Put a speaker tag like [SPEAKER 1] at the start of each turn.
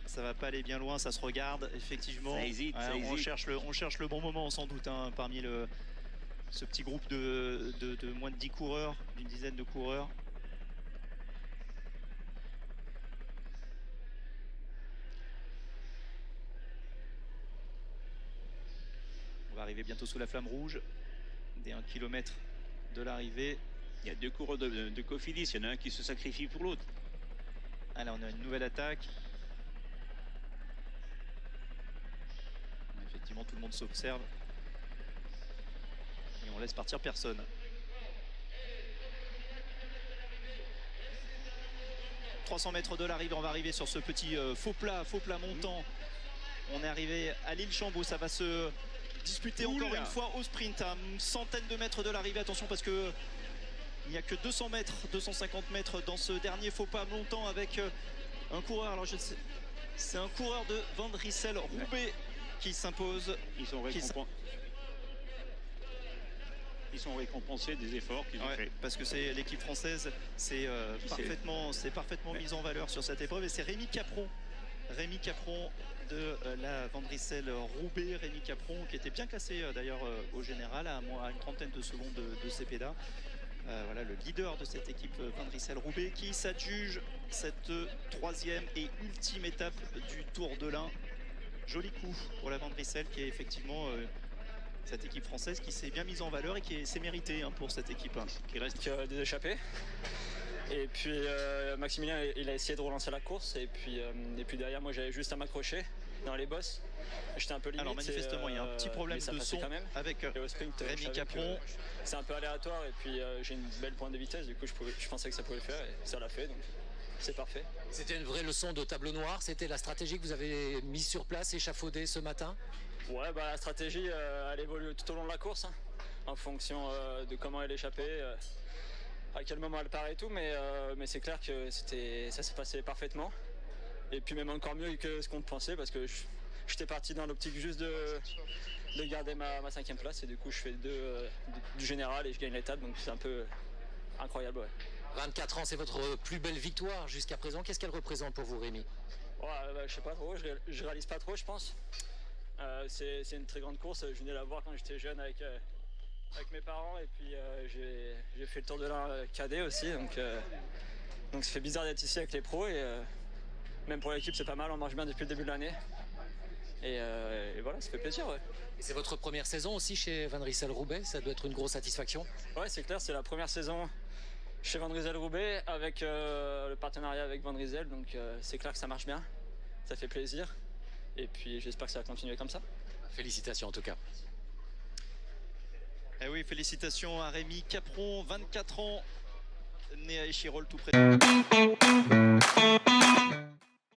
[SPEAKER 1] ça va pas aller bien loin, ça se regarde effectivement.
[SPEAKER 2] Ça hésite, ça
[SPEAKER 1] on
[SPEAKER 2] hésite.
[SPEAKER 1] cherche le bon moment sans doute parmi ce petit groupe de moins de 10 coureurs, d'une dizaine de coureurs. On va arriver bientôt sous la flamme rouge, dès 1 km de l'arrivée.
[SPEAKER 2] Il y a 2 coureurs de Cofidis, il y en a un qui se sacrifie pour l'autre.
[SPEAKER 1] Ah là, on a une nouvelle attaque. Effectivement, tout le monde s'observe. Et on laisse partir personne. « 300 mètres de l'arrivée, on va arriver sur ce petit faux plat montant. On est arrivé à l'île Chambaud, ça va se disputer encore une fois au sprint, à une centaine de mètres de l'arrivée. Attention parce que il n'y a que 200 mètres, 250 mètres dans ce dernier faux pas montant avec un coureur. Alors je sais, c'est un coureur de Van Driessen Roubaix qui s'impose.
[SPEAKER 2] Ils sont récompensés des efforts qu'ils ont fait.
[SPEAKER 1] Parce que c'est l'équipe française, c'est parfaitement mise en valeur sur cette épreuve. Et c'est Rémi Capron de la Van Driessen Roubaix. Rémi Capron qui était bien classé d'ailleurs au général à une trentaine de secondes de Cepeda. Voilà le leader de cette équipe Van Driessen Roubaix qui s'adjuge cette troisième et ultime étape du Tour de l'Ain. Joli coup pour la Van Driessen qui est effectivement cette équipe française qui s'est bien mise en valeur et qui s'est méritée pour cette équipe.
[SPEAKER 3] Qui reste des échappées. Et puis Maximilien il a essayé de relancer la course et puis derrière moi j'avais juste à m'accrocher dans les bosses. J'étais un peu limite.
[SPEAKER 1] Alors manifestement il y a un petit problème de son quand même avec Rémi Capron.
[SPEAKER 3] C'est un peu aléatoire et puis j'ai une belle pointe de vitesse, du coup je pensais que ça pouvait le faire et ça l'a fait, donc c'est parfait.
[SPEAKER 4] C'était une vraie leçon de tableau noir, c'était la stratégie que vous avez mise sur place, échafaudée ce matin?
[SPEAKER 3] Ouais, la stratégie elle évolue tout au long de la course en fonction de comment elle échappait, à quel moment elle part et tout, mais c'est clair que ça s'est passé parfaitement et puis même encore mieux que ce qu'on pensait parce que j'étais parti dans l'optique juste de garder ma 5e place et du coup je fais du général et je gagne l'étape, donc c'est un peu incroyable. Ouais.
[SPEAKER 4] 24 ans, c'est votre plus belle victoire jusqu'à présent. Qu'est-ce qu'elle représente pour vous, Rémi?
[SPEAKER 3] Je sais pas trop, je réalise pas trop, je pense. C'est une très grande course, je venais la voir quand j'étais jeune avec mes parents et puis j'ai fait le Tour de l'Ain cadet aussi, donc ça fait bizarre d'être ici avec les pros et même pour l'équipe c'est pas mal, on marche bien depuis le début de l'année et voilà, ça fait plaisir. Ouais.
[SPEAKER 4] Et c'est votre première saison aussi chez Van Driessen Roubaix, ça doit être une grosse satisfaction?
[SPEAKER 3] Ouais, c'est clair, c'est la première saison chez Van Driessen Roubaix avec le partenariat avec Van Driessen, donc c'est clair que ça marche bien, ça fait plaisir et puis j'espère que ça va continuer comme ça.
[SPEAKER 4] Félicitations en tout cas.
[SPEAKER 1] Eh oui, félicitations à Rémi Capron, 24 ans, né à Échirolles tout près de...